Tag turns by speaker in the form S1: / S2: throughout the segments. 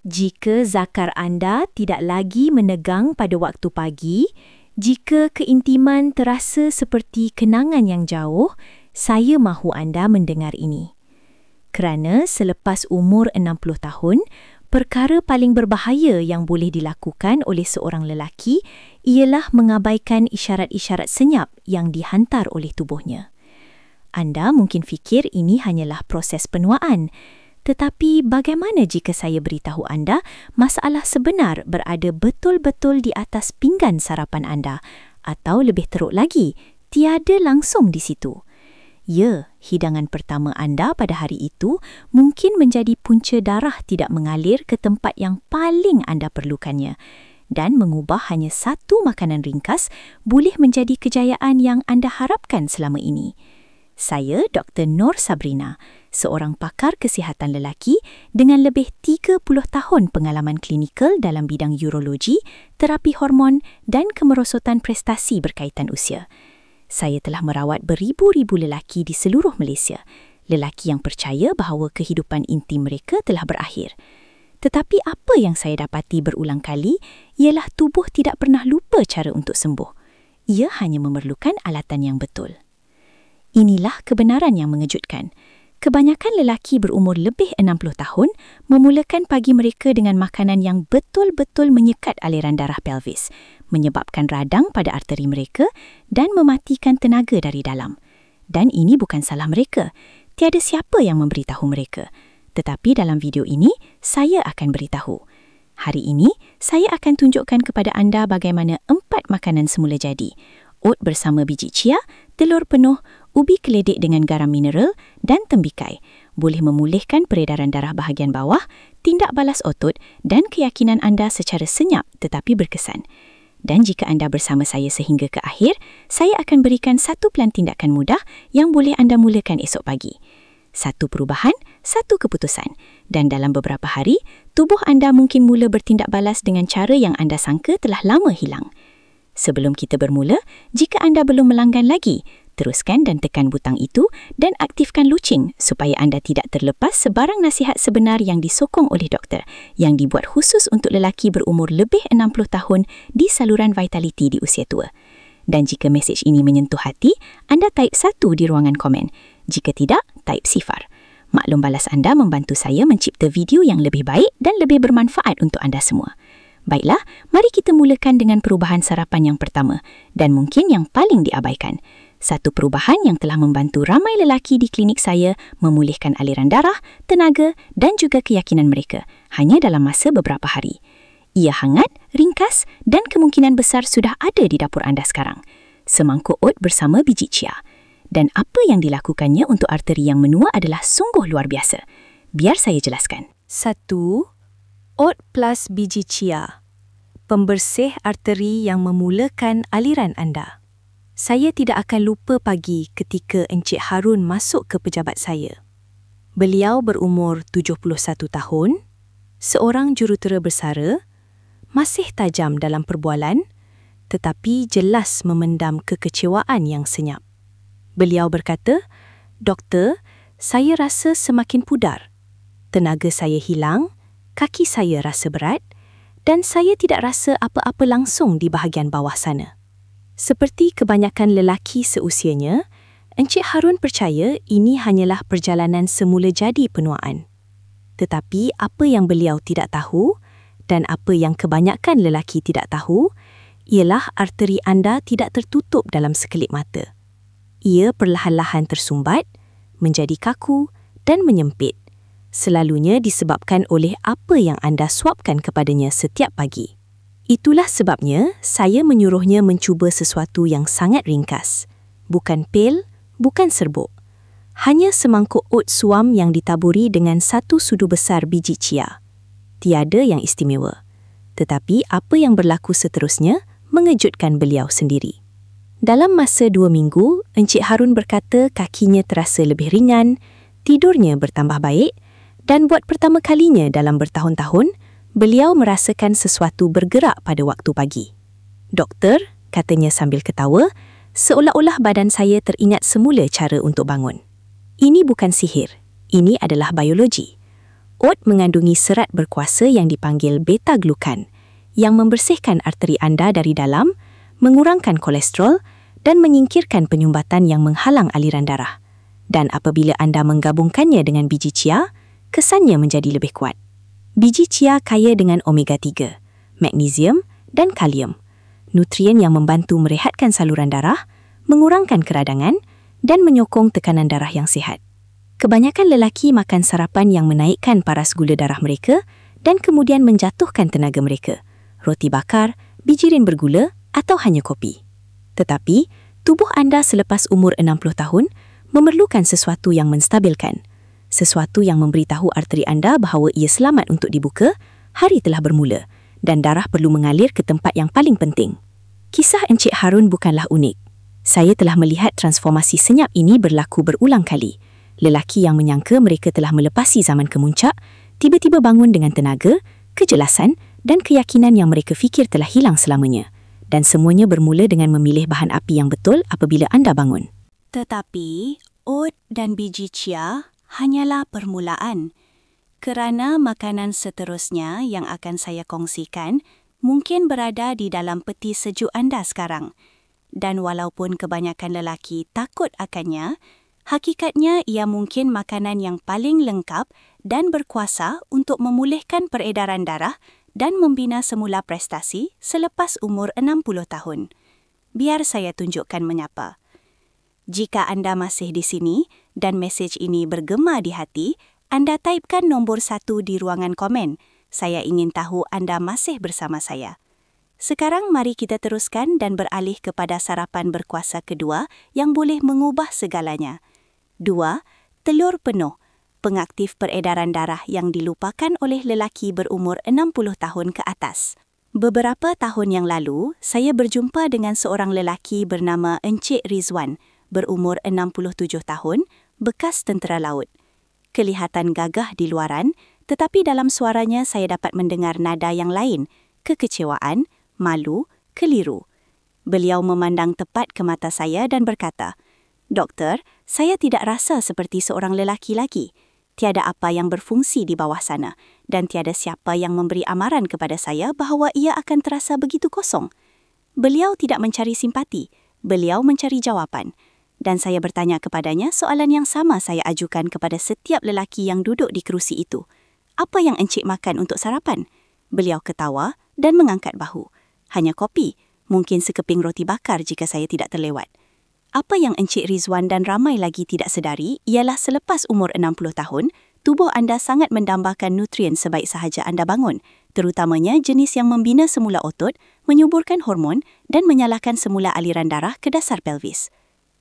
S1: Jika zakar anda tidak lagi menegang pada waktu pagi, jika keintiman terasa seperti kenangan yang jauh, saya mahu anda mendengar ini. Kerana selepas umur 60 tahun, perkara paling berbahaya yang boleh dilakukan oleh seorang lelaki ialah mengabaikan isyarat-isyarat senyap yang dihantar oleh tubuhnya. Anda mungkin fikir ini hanyalah proses penuaan, tetapi bagaimana jika saya beritahu anda masalah sebenar berada betul-betul di atas pinggan sarapan anda atau lebih teruk lagi, tiada langsung di situ? Ya, hidangan pertama anda pada hari itu mungkin menjadi punca darah tidak mengalir ke tempat yang paling anda perlukannya dan mengubah hanya satu makanan ringkas boleh menjadi kejayaan yang anda harapkan selama ini. Saya Dr. Nur Sabrina, seorang pakar kesihatan lelaki dengan lebih 30 tahun pengalaman klinikal dalam bidang urologi, terapi hormon dan kemerosotan prestasi berkaitan usia. Saya telah merawat beribu-ribu lelaki di seluruh Malaysia, lelaki yang percaya bahawa kehidupan intim mereka telah berakhir. Tetapi apa yang saya dapati berulang kali ialah tubuh tidak pernah lupa cara untuk sembuh. Ia hanya memerlukan alatan yang betul. Inilah kebenaran yang mengejutkan. Kebanyakan lelaki berumur lebih 60 tahun memulakan pagi mereka dengan makanan yang betul-betul menyekat aliran darah pelvis, menyebabkan radang pada arteri mereka dan mematikan tenaga dari dalam. Dan ini bukan salah mereka. Tiada siapa yang memberitahu mereka. Tetapi dalam video ini, saya akan beritahu. Hari ini, saya akan tunjukkan kepada anda bagaimana 4 makanan semula jadi. Oat bersama biji chia, telur penuh, ubi keledek dengan garam mineral dan tembikai boleh memulihkan peredaran darah bahagian bawah, tindak balas otot dan keyakinan anda secara senyap tetapi berkesan. Dan jika anda bersama saya sehingga ke akhir, saya akan berikan satu plan tindakan mudah yang boleh anda mulakan esok pagi. Satu perubahan, satu keputusan. Dan dalam beberapa hari, tubuh anda mungkin mula bertindak balas dengan cara yang anda sangka telah lama hilang. Sebelum kita bermula, jika anda belum melanggan lagi, teruskan dan tekan butang itu dan aktifkan loceng supaya anda tidak terlepas sebarang nasihat sebenar yang disokong oleh doktor yang dibuat khusus untuk lelaki berumur lebih 60 tahun di saluran vitality di usia tua. Dan jika mesej ini menyentuh hati, anda type 1 di ruangan komen. Jika tidak, type 0. Maklum balas anda membantu saya mencipta video yang lebih baik dan lebih bermanfaat untuk anda semua. Baiklah, mari kita mulakan dengan perubahan sarapan yang pertama dan mungkin yang paling diabaikan. Satu perubahan yang telah membantu ramai lelaki di klinik saya memulihkan aliran darah, tenaga dan juga keyakinan mereka hanya dalam masa beberapa hari. Ia hangat, ringkas dan kemungkinan besar sudah ada di dapur anda sekarang. Semangkuk oat bersama biji chia. Dan apa yang dilakukannya untuk arteri yang menua adalah sungguh luar biasa. Biar saya jelaskan. 1. Oat plus biji chia. Pembersih arteri yang memulakan aliran anda. Saya tidak akan lupa pagi ketika Encik Harun masuk ke pejabat saya. Beliau berumur 71 tahun, seorang jurutera bersara, masih tajam dalam perbualan, tetapi jelas memendam kekecewaan yang senyap. Beliau berkata, "Doktor, saya rasa semakin pudar. Tenaga saya hilang, kaki saya rasa berat dan saya tidak rasa apa-apa langsung di bahagian bawah sana." Seperti kebanyakan lelaki seusianya, Encik Harun percaya ini hanyalah perjalanan semula jadi penuaan. Tetapi apa yang beliau tidak tahu dan apa yang kebanyakan lelaki tidak tahu ialah arteri anda tidak tertutup dalam sekelip mata. Ia perlahan-lahan tersumbat, menjadi kaku dan menyempit. Selalunya disebabkan oleh apa yang anda suapkan kepadanya setiap pagi. Itulah sebabnya saya menyuruhnya mencuba sesuatu yang sangat ringkas. Bukan pil, bukan serbuk. Hanya semangkuk oat suam yang ditaburi dengan 1 sudu besar biji chia. Tiada yang istimewa. Tetapi apa yang berlaku seterusnya mengejutkan beliau sendiri. Dalam masa 2 minggu, Encik Harun berkata kakinya terasa lebih ringan, tidurnya bertambah baik dan buat pertama kalinya dalam bertahun-tahun, beliau merasakan sesuatu bergerak pada waktu pagi. "Doktor," katanya sambil ketawa, "seolah-olah badan saya teringat semula cara untuk bangun. Ini bukan sihir, ini adalah biologi. Oat mengandungi serat berkuasa yang dipanggil beta-glukan, yang membersihkan arteri anda dari dalam, mengurangkan kolesterol dan menyingkirkan penyumbatan yang menghalang aliran darah. Dan apabila anda menggabungkannya dengan biji chia, kesannya menjadi lebih kuat. Biji chia kaya dengan omega-3, magnesium dan kalium, nutrien yang membantu merehatkan saluran darah, mengurangkan keradangan dan menyokong tekanan darah yang sihat. Kebanyakan lelaki makan sarapan yang menaikkan paras gula darah mereka dan kemudian menjatuhkan tenaga mereka, roti bakar, bijirin bergula atau hanya kopi. Tetapi, tubuh anda selepas umur 60 tahun memerlukan sesuatu yang menstabilkan, sesuatu yang memberitahu arteri anda bahawa ia selamat untuk dibuka, hari telah bermula dan darah perlu mengalir ke tempat yang paling penting. Kisah Encik Harun bukanlah unik. Saya telah melihat transformasi senyap ini berlaku berulang kali. Lelaki yang menyangka mereka telah melepasi zaman kemuncak, tiba-tiba bangun dengan tenaga, kejelasan dan keyakinan yang mereka fikir telah hilang selamanya. Dan semuanya bermula dengan memilih bahan api yang betul apabila anda bangun.
S2: Tetapi, oat dan biji chia hanyalah permulaan. Kerana makanan seterusnya yang akan saya kongsikan mungkin berada di dalam peti sejuk anda sekarang. Dan walaupun kebanyakan lelaki takut akannya, hakikatnya ia mungkin makanan yang paling lengkap dan berkuasa untuk memulihkan peredaran darah dan membina semula prestasi selepas umur 60 tahun. Biar saya tunjukkan menyapa. Jika anda masih di sini dan mesej ini bergema di hati, anda typekan nombor 1 di ruangan komen. Saya ingin tahu anda masih bersama saya. Sekarang mari kita teruskan dan beralih kepada sarapan berkuasa kedua yang boleh mengubah segalanya. 2. Telur penuh, pengaktif peredaran darah yang dilupakan oleh lelaki berumur 60 tahun ke atas. Beberapa tahun yang lalu, saya berjumpa dengan seorang lelaki bernama Encik Rizwan, berumur 67 tahun, bekas tentera laut. Kelihatan gagah di luaran, tetapi dalam suaranya saya dapat mendengar nada yang lain, kekecewaan, malu, keliru. Beliau memandang tepat ke mata saya dan berkata, "Doktor, saya tidak rasa seperti seorang lelaki lagi. Tiada apa yang berfungsi di bawah sana dan tiada siapa yang memberi amaran kepada saya bahawa ia akan terasa begitu kosong." Beliau tidak mencari simpati, beliau mencari jawapan. Dan saya bertanya kepadanya soalan yang sama saya ajukan kepada setiap lelaki yang duduk di kerusi itu. "Apa yang encik makan untuk sarapan?" Beliau ketawa dan mengangkat bahu. "Hanya kopi, mungkin sekeping roti bakar jika saya tidak terlewat." Apa yang Encik Rizwan dan ramai lagi tidak sedari ialah selepas umur 60 tahun, tubuh anda sangat mendambakan nutrien sebaik sahaja anda bangun, terutamanya jenis yang membina semula otot, menyuburkan hormon dan menyalakan semula aliran darah ke dasar pelvis.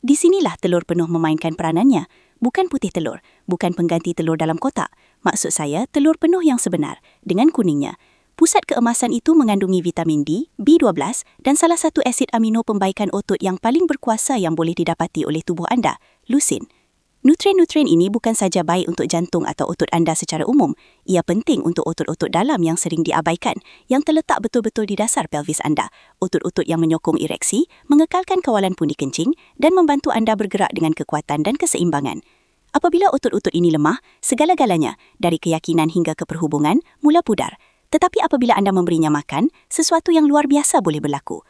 S2: Di sinilah telur penuh memainkan peranannya, bukan putih telur, bukan pengganti telur dalam kotak. Maksud saya telur penuh yang sebenar, dengan kuningnya. Pusat keemasan itu mengandungi vitamin D, B12 dan salah satu asid amino pembaikan otot yang paling berkuasa yang boleh didapati oleh tubuh anda, leucin. Nutrien-nutrien ini bukan saja baik untuk jantung atau otot anda secara umum, ia penting untuk otot-otot dalam yang sering diabaikan, yang terletak betul-betul di dasar pelvis anda, otot-otot yang menyokong ereksi, mengekalkan kawalan pundi kencing dan membantu anda bergerak dengan kekuatan dan keseimbangan. Apabila otot-otot ini lemah, segala-galanya, dari keyakinan hingga ke perhubungan, mula pudar. Tetapi apabila anda memberinya makan, sesuatu yang luar biasa boleh berlaku.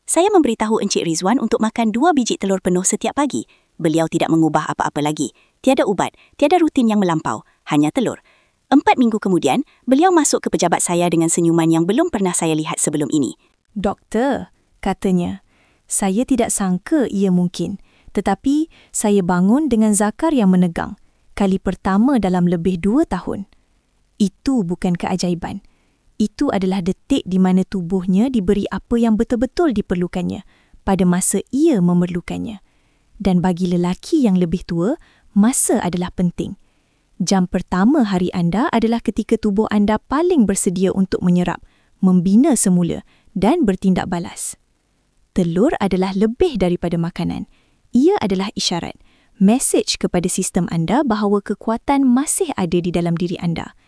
S2: Saya memberitahu Encik Rizwan untuk makan 2 biji telur penuh setiap pagi. Beliau tidak mengubah apa-apa lagi. Tiada ubat, tiada rutin yang melampau, hanya telur. 4 minggu kemudian, beliau masuk ke pejabat saya dengan senyuman yang belum pernah saya lihat sebelum ini.
S3: "Doktor," katanya, "saya tidak sangka ia mungkin. Tetapi saya bangun dengan zakar yang menegang. Kali pertama dalam lebih 2 tahun. Itu bukan keajaiban. Itu adalah detik di mana tubuhnya diberi apa yang betul-betul diperlukannya pada masa ia memerlukannya. Dan bagi lelaki yang lebih tua, masa adalah penting. Jam pertama hari anda adalah ketika tubuh anda paling bersedia untuk menyerap, membina semula dan bertindak balas. Telur adalah lebih daripada makanan. Ia adalah isyarat, mesej kepada sistem anda bahawa kekuatan masih ada di dalam diri anda.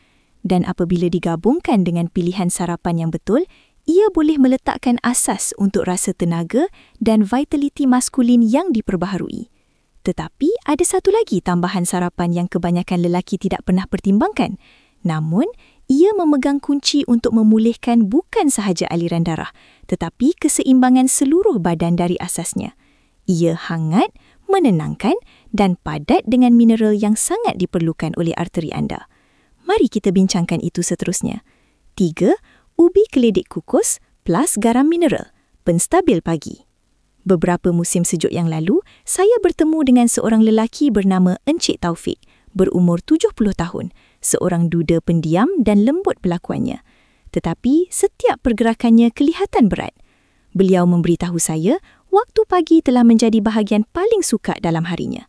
S3: Dan apabila digabungkan dengan pilihan sarapan yang betul, ia boleh meletakkan asas untuk rasa tenaga dan vitaliti maskulin yang diperbaharui. Tetapi ada satu lagi tambahan sarapan yang kebanyakan lelaki tidak pernah pertimbangkan. Namun, ia memegang kunci untuk memulihkan bukan sahaja aliran darah, tetapi keseimbangan seluruh badan dari asasnya. Ia hangat, menenangkan dan padat dengan mineral yang sangat diperlukan oleh arteri anda. Mari kita bincangkan itu seterusnya. 3. Ubi keledek kukus plus garam mineral, penstabil pagi. Beberapa musim sejuk yang lalu, saya bertemu dengan seorang lelaki bernama Encik Taufik, berumur 70 tahun, seorang duda pendiam dan lembut pelakuannya. Tetapi setiap pergerakannya kelihatan berat. Beliau memberitahu saya, waktu pagi telah menjadi bahagian paling sukar dalam harinya.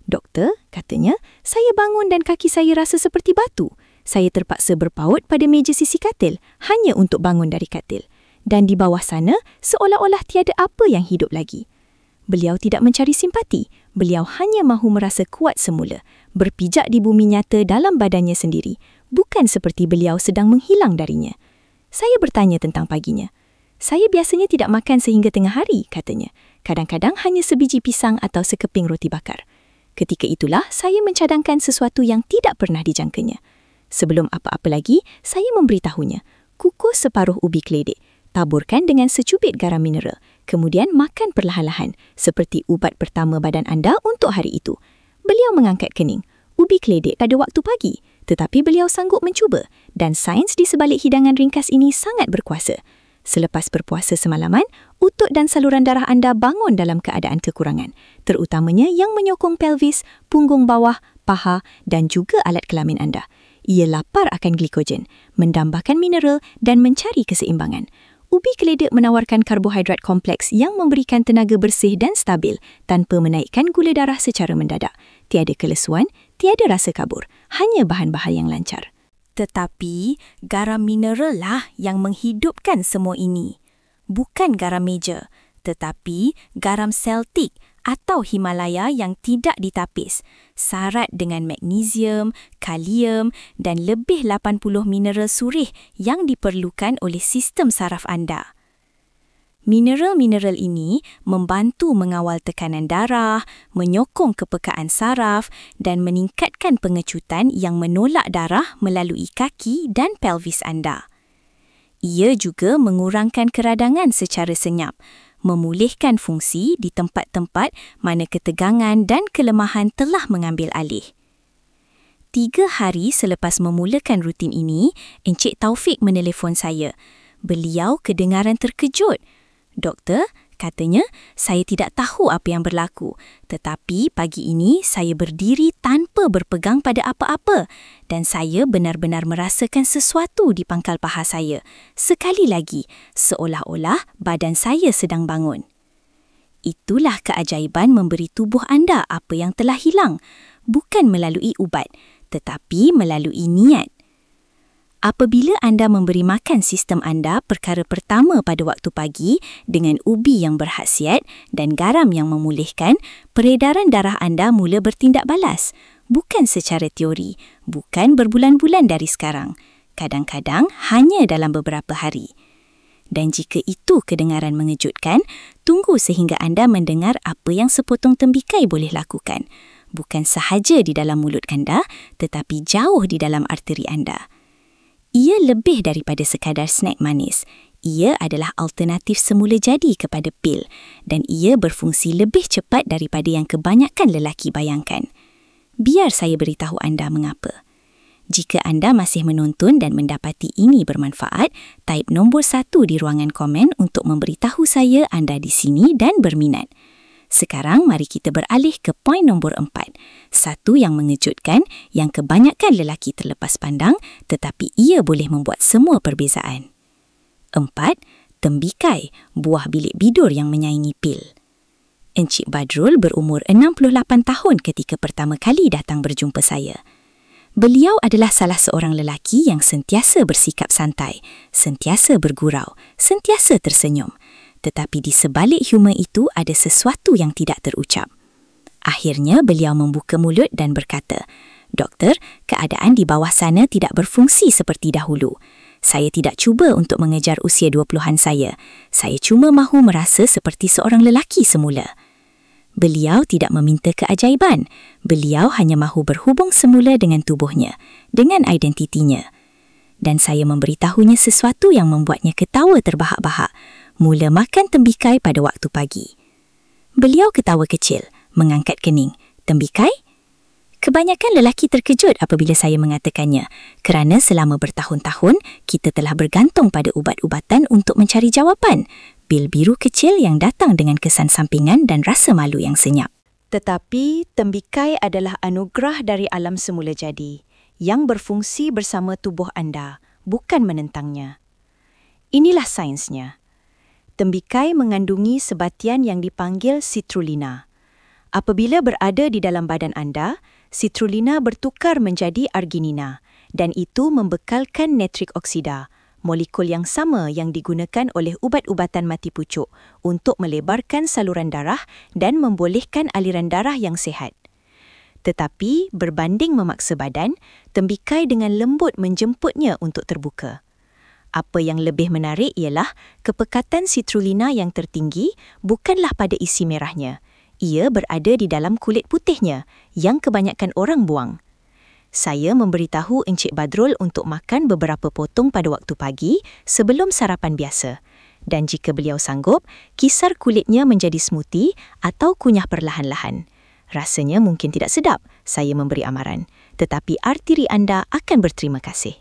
S3: Doktor, katanya, saya bangun dan kaki saya rasa seperti batu. Saya terpaksa berpaut pada meja sisi katil, hanya untuk bangun dari katil. Dan di bawah sana, seolah-olah tiada apa yang hidup lagi. Beliau tidak mencari simpati. Beliau hanya mahu merasa kuat semula, berpijak di bumi nyata dalam badannya sendiri, bukan seperti beliau sedang menghilang darinya. Saya bertanya tentang paginya. Saya biasanya tidak makan sehingga tengah hari, katanya. Kadang-kadang hanya sebiji pisang atau sekeping roti bakar. Ketika itulah saya mencadangkan sesuatu yang tidak pernah dijangkanya. Sebelum apa-apa lagi, saya memberitahunya, kukus separuh ubi keledek, taburkan dengan secubit garam mineral, kemudian makan perlahan-lahan, seperti ubat pertama badan anda untuk hari itu. Beliau mengangkat kening. Ubi keledek pada waktu pagi, tetapi beliau sanggup mencuba dan sains di sebalik hidangan ringkas ini sangat berkuasa. Selepas berpuasa semalaman, utuk dan saluran darah anda bangun dalam keadaan kekurangan, terutamanya yang menyokong pelvis, punggung bawah, paha dan juga alat kelamin anda. Ia lapar akan glikogen, mendambakan mineral dan mencari keseimbangan. Ubi keledek menawarkan karbohidrat kompleks yang memberikan tenaga bersih dan stabil tanpa menaikkan gula darah secara mendadak. Tiada kelesuan, tiada rasa kabur, hanya bahan-bahan yang lancar.
S2: Tetapi garam mineral lah yang menghidupkan semua ini. Bukan garam meja, tetapi garam Celtic atau Himalaya yang tidak ditapis, syarat dengan magnesium, kalium dan lebih 80 mineral surih yang diperlukan oleh sistem saraf anda. Mineral-mineral ini membantu mengawal tekanan darah, menyokong kepekaan saraf dan meningkatkan pengecutan yang menolak darah melalui kaki dan pelvis anda. Ia juga mengurangkan keradangan secara senyap, memulihkan fungsi di tempat-tempat mana ketegangan dan kelemahan telah mengambil alih. 3 hari selepas memulakan rutin ini, Encik Taufik menelefon saya. Beliau kedengaran terkejut. Doktor, katanya, saya tidak tahu apa yang berlaku. Tetapi pagi ini saya berdiri tanpa berpegang pada apa-apa dan saya benar-benar merasakan sesuatu di pangkal paha saya. Sekali lagi, seolah-olah badan saya sedang bangun. Itulah keajaiban memberi tubuh anda apa yang telah hilang. Bukan melalui ubat, tetapi melalui niat. Apabila anda memberi makan sistem anda perkara pertama pada waktu pagi dengan ubi yang berkhasiat dan garam yang memulihkan, peredaran darah anda mula bertindak balas. Bukan secara teori, bukan berbulan-bulan dari sekarang. Kadang-kadang hanya dalam beberapa hari. Dan jika itu kedengaran mengejutkan, tunggu sehingga anda mendengar apa yang sepotong tembikai boleh lakukan. Bukan sahaja di dalam mulut anda, tetapi jauh di dalam arteri anda. Ia lebih daripada sekadar snack manis. Ia adalah alternatif semula jadi kepada pil dan ia berfungsi lebih cepat daripada yang kebanyakan lelaki bayangkan. Biar saya beritahu anda mengapa. Jika anda masih menonton dan mendapati ini bermanfaat, type nombor 1 di ruangan komen untuk memberitahu saya anda di sini dan berminat. Sekarang mari kita beralih ke poin nombor 4. Satu yang mengejutkan, yang kebanyakan lelaki terlepas pandang, tetapi ia boleh membuat semua perbezaan. 4. Tembikai, buah bilik bidur yang menyaingi pil. Encik Badrul berumur 68 tahun ketika pertama kali datang berjumpa saya. Beliau adalah salah seorang lelaki yang sentiasa bersikap santai, sentiasa bergurau, sentiasa tersenyum. Tetapi di sebalik humor itu ada sesuatu yang tidak terucap. Akhirnya beliau membuka mulut dan berkata, "Doktor, keadaan di bawah sana tidak berfungsi seperti dahulu. Saya tidak cuba untuk mengejar usia 20-an saya. Saya cuma mahu merasa seperti seorang lelaki semula."
S1: Beliau tidak meminta keajaiban. Beliau hanya mahu berhubung semula dengan tubuhnya, dengan identitinya. Dan saya memberitahunya sesuatu yang membuatnya ketawa terbahak-bahak. Mula makan tembikai pada waktu pagi. Beliau ketawa kecil, mengangkat kening. Tembikai? Kebanyakan lelaki terkejut apabila saya mengatakannya, kerana selama bertahun-tahun kita telah bergantung pada ubat-ubatan untuk mencari jawapan. Bil biru kecil yang datang dengan kesan sampingan dan rasa malu yang senyap.
S3: Tetapi tembikai adalah anugerah dari alam semula jadi, yang berfungsi bersama tubuh anda, bukan menentangnya. Inilah sainsnya. Tembikai mengandungi sebatian yang dipanggil citrulina. Apabila berada di dalam badan anda, citrulina bertukar menjadi arginina dan itu membekalkan natrik oksida, molekul yang sama yang digunakan oleh ubat-ubatan mati pucuk untuk melebarkan saluran darah dan membolehkan aliran darah yang sihat. Tetapi berbanding memaksa badan, tembikai dengan lembut menjemputnya untuk terbuka. Apa yang lebih menarik ialah kepekatan citrulina yang tertinggi bukanlah pada isi merahnya. Ia berada di dalam kulit putihnya yang kebanyakan orang buang. Saya memberitahu Encik Badrul untuk makan beberapa potong pada waktu pagi sebelum sarapan biasa. Dan jika beliau sanggup, kisar kulitnya menjadi smoothie atau kunyah perlahan-lahan. Rasanya mungkin tidak sedap, saya memberi amaran. Tetapi arteri anda akan berterima kasih.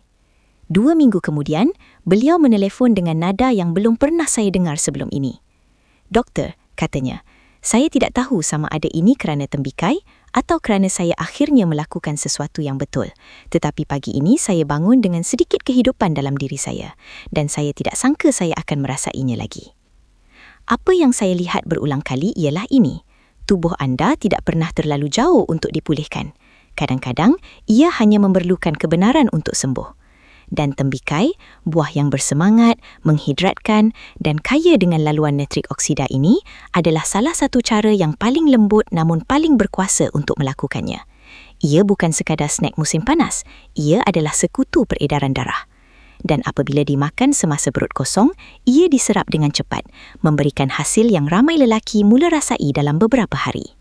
S3: 2 minggu kemudian, beliau menelefon dengan nada yang belum pernah saya dengar sebelum ini. Doktor, katanya, saya tidak tahu sama ada ini kerana tembikai atau kerana saya akhirnya melakukan sesuatu yang betul. Tetapi pagi ini saya bangun dengan sedikit kehidupan dalam diri saya dan saya tidak sangka saya akan merasainya lagi. Apa yang saya lihat berulang kali ialah ini. Tubuh anda tidak pernah terlalu jauh untuk dipulihkan. Kadang-kadang, ia hanya memerlukan kebenaran untuk sembuh. Dan tembikai, buah yang bersemangat, menghidratkan dan kaya dengan laluan natrik oksida ini adalah salah satu cara yang paling lembut namun paling berkuasa untuk melakukannya. Ia bukan sekadar snack musim panas, ia adalah sekutu peredaran darah. Dan apabila dimakan semasa perut kosong, ia diserap dengan cepat, memberikan hasil yang ramai lelaki mula rasai dalam beberapa hari.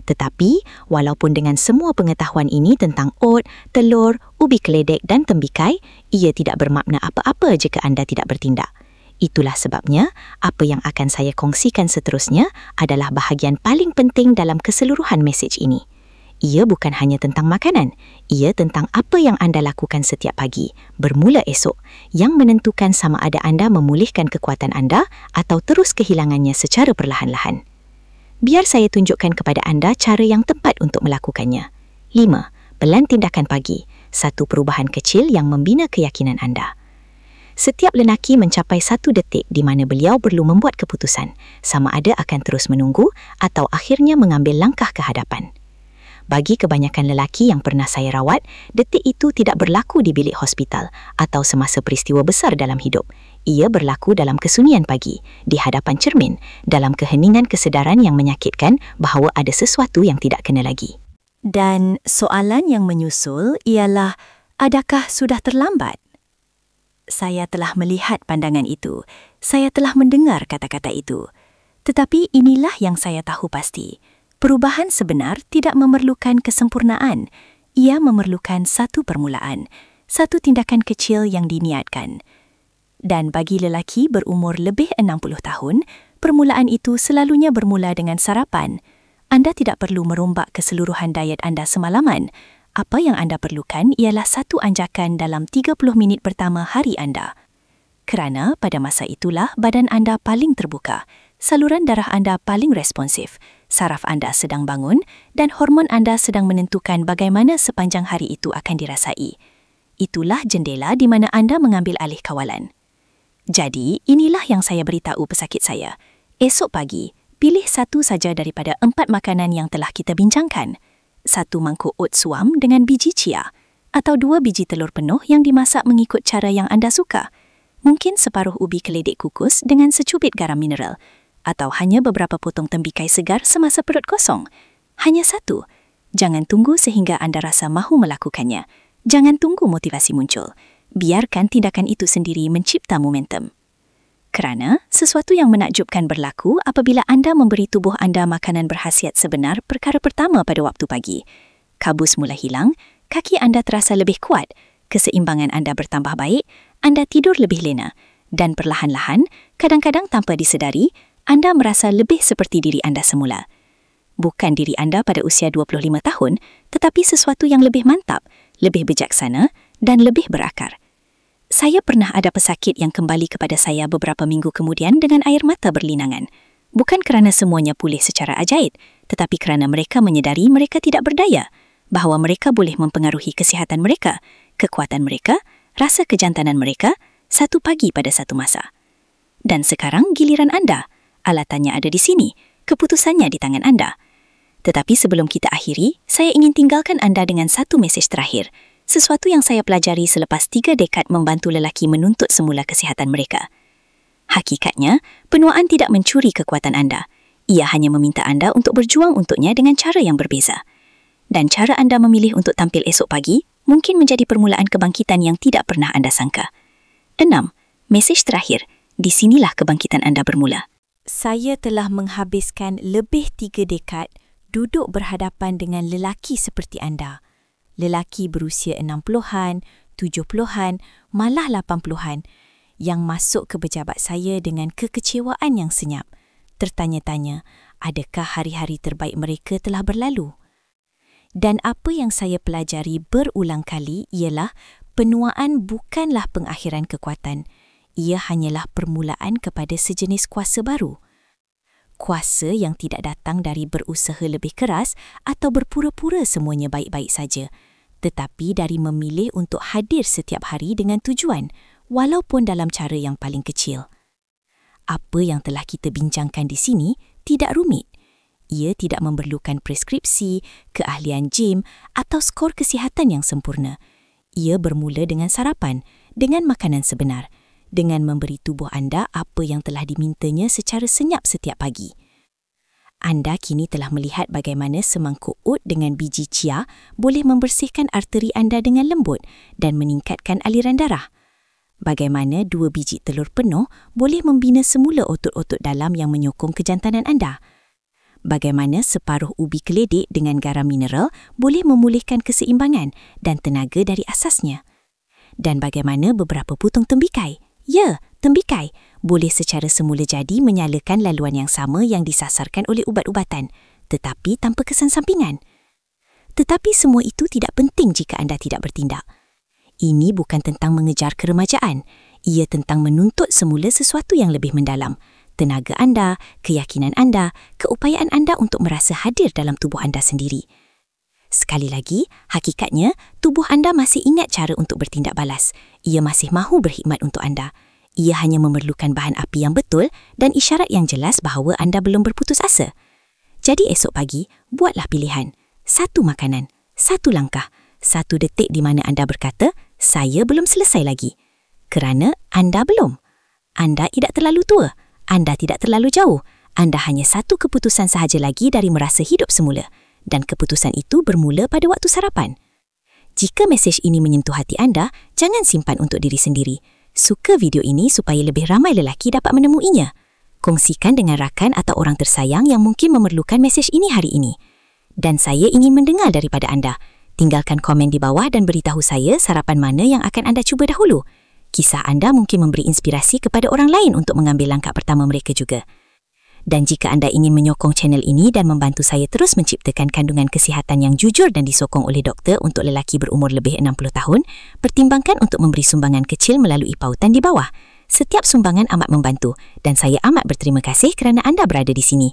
S3: Tetapi, walaupun dengan semua pengetahuan ini tentang oat, telur, ubi keledek dan tembikai, ia tidak bermakna apa-apa jika anda tidak bertindak. Itulah sebabnya, apa yang akan saya kongsikan seterusnya adalah bahagian paling penting dalam keseluruhan mesej ini. Ia bukan hanya tentang makanan, ia tentang apa yang anda lakukan setiap pagi, bermula esok, yang menentukan sama ada anda memulihkan kekuatan anda atau terus kehilangannya secara perlahan-lahan. Biar saya tunjukkan kepada anda cara yang tepat untuk melakukannya. 5. Pelan tindakan pagi. Satu perubahan kecil yang membina keyakinan anda. Setiap lelaki mencapai 1 detik di mana beliau perlu membuat keputusan, sama ada akan terus menunggu atau akhirnya mengambil langkah ke hadapan. Bagi kebanyakan lelaki yang pernah saya rawat, detik itu tidak berlaku di bilik hospital atau semasa peristiwa besar dalam hidup. Ia berlaku dalam kesunyian pagi, di hadapan cermin, dalam keheningan kesedaran yang menyakitkan bahawa ada sesuatu yang tidak kena lagi.
S1: Dan soalan yang menyusul ialah, adakah sudah terlambat? Saya telah melihat pandangan itu. Saya telah mendengar kata-kata itu. Tetapi inilah yang saya tahu pasti. Perubahan sebenar tidak memerlukan kesempurnaan. Ia memerlukan satu permulaan, satu tindakan kecil yang diniatkan. Dan bagi lelaki berumur lebih 60 tahun, permulaan itu selalunya bermula dengan sarapan. Anda tidak perlu merombak keseluruhan diet anda semalaman. Apa yang anda perlukan ialah satu anjakan dalam 30 minit pertama hari anda. Kerana pada masa itulah badan anda paling terbuka, saluran darah anda paling responsif, saraf anda sedang bangun dan hormon anda sedang menentukan bagaimana sepanjang hari itu akan dirasai. Itulah jendela di mana anda mengambil alih kawalan. Jadi, inilah yang saya beritahu pesakit saya. Esok pagi, pilih satu saja daripada 4 makanan yang telah kita bincangkan. 1 mangkuk oat suam dengan biji chia, atau 2 biji telur penuh yang dimasak mengikut cara yang anda suka. Mungkin separuh ubi keledek kukus dengan secubit garam mineral, atau hanya beberapa potong tembikai segar semasa perut kosong. Hanya 1. Jangan tunggu sehingga anda rasa mahu melakukannya. Jangan tunggu motivasi muncul. Biarkan tindakan itu sendiri mencipta momentum.
S2: Kerana sesuatu yang menakjubkan berlaku apabila anda memberi tubuh anda makanan berkhasiat sebenar perkara pertama pada waktu pagi. Kabus mula hilang, kaki anda terasa lebih kuat, keseimbangan anda bertambah baik, anda tidur lebih lena dan perlahan-lahan, kadang-kadang tanpa disedari, anda merasa lebih seperti diri anda semula. Bukan diri anda pada usia 25 tahun, tetapi sesuatu yang lebih mantap, lebih bijaksana dan lebih berakar. Saya pernah ada pesakit yang kembali kepada saya beberapa minggu kemudian dengan air mata berlinangan. Bukan kerana semuanya pulih secara ajaib, tetapi kerana mereka menyedari mereka tidak berdaya, bahawa mereka boleh mempengaruhi kesihatan mereka, kekuatan mereka, rasa kejantanan mereka, satu pagi pada satu masa. Dan sekarang giliran anda. Alatannya ada di sini, keputusannya di tangan anda. Tetapi sebelum kita akhiri, saya ingin tinggalkan anda dengan satu mesej terakhir. Sesuatu yang saya pelajari selepas 3 dekad membantu lelaki menuntut semula kesihatan mereka. Hakikatnya, penuaan tidak mencuri kekuatan anda. Ia hanya meminta anda untuk berjuang untuknya dengan cara yang berbeza. Dan cara anda memilih untuk tampil esok pagi mungkin menjadi permulaan kebangkitan yang tidak pernah anda sangka. 6. Mesej terakhir, di sinilah kebangkitan anda bermula.
S1: Saya telah menghabiskan lebih 3 dekad duduk berhadapan dengan lelaki seperti anda. Lelaki berusia 60-an, 70-an, malah 80-an yang masuk ke pejabat saya dengan kekecewaan yang senyap. Tertanya-tanya, adakah hari-hari terbaik mereka telah berlalu? Dan apa yang saya pelajari berulang kali ialah penuaan bukanlah pengakhiran kekuatan. Ia hanyalah permulaan kepada sejenis kuasa baru. Kuasa yang tidak datang dari berusaha lebih keras atau berpura-pura semuanya baik-baik saja, tetapi dari memilih untuk hadir setiap hari dengan tujuan, walaupun dalam cara yang paling kecil. Apa yang telah kita bincangkan di sini tidak rumit. Ia tidak memerlukan preskripsi, keahlian gym atau skor kesihatan yang sempurna. Ia bermula dengan sarapan, dengan makanan sebenar, dengan memberi tubuh anda apa yang telah dimintanya secara senyap setiap pagi. Anda kini telah melihat bagaimana semangkuk oat dengan biji chia boleh membersihkan arteri anda dengan lembut dan meningkatkan aliran darah. Bagaimana 2 biji telur penuh boleh membina semula otot-otot dalam yang menyokong kejantanan anda. Bagaimana separuh ubi keledek dengan garam mineral boleh memulihkan keseimbangan dan tenaga dari asasnya. Dan bagaimana beberapa putung tembikai, tembikai, boleh secara semula jadi menyalakan laluan yang sama yang disasarkan oleh ubat-ubatan, tetapi tanpa kesan sampingan. Tetapi semua itu tidak penting jika anda tidak bertindak. Ini bukan tentang mengejar keremajaan. Ia tentang menuntut semula sesuatu yang lebih mendalam. Tenaga anda, keyakinan anda, keupayaan anda untuk merasa hadir dalam tubuh anda sendiri. Sekali lagi, hakikatnya, tubuh anda masih ingat cara untuk bertindak balas. Ia masih mahu berkhidmat untuk anda. Ia hanya memerlukan bahan api yang betul dan isyarat yang jelas bahawa anda belum berputus asa. Jadi esok pagi, buatlah pilihan. 1 makanan, 1 langkah, 1 detik di mana anda berkata, saya belum selesai lagi. Kerana anda belum. Anda tidak terlalu tua. Anda tidak terlalu jauh. Anda hanya 1 keputusan sahaja lagi dari merasa hidup semula. Dan keputusan itu bermula pada waktu sarapan. Jika mesej ini menyentuh hati anda, jangan simpan untuk diri sendiri. Suka video ini supaya lebih ramai lelaki dapat menemuinya. Kongsikan dengan rakan atau orang tersayang yang mungkin memerlukan mesej ini hari ini. Dan saya ingin mendengar daripada anda. Tinggalkan komen di bawah dan beritahu saya sarapan mana yang akan anda cuba dahulu. Kisah anda mungkin memberi inspirasi kepada orang lain untuk mengambil langkah pertama mereka juga. Dan jika anda ingin menyokong channel ini dan membantu saya terus menciptakan kandungan kesihatan yang jujur dan disokong oleh doktor untuk lelaki berumur lebih 60 tahun, pertimbangkan untuk memberi sumbangan kecil melalui pautan di bawah. Setiap sumbangan amat membantu dan saya amat berterima kasih kerana anda berada di sini.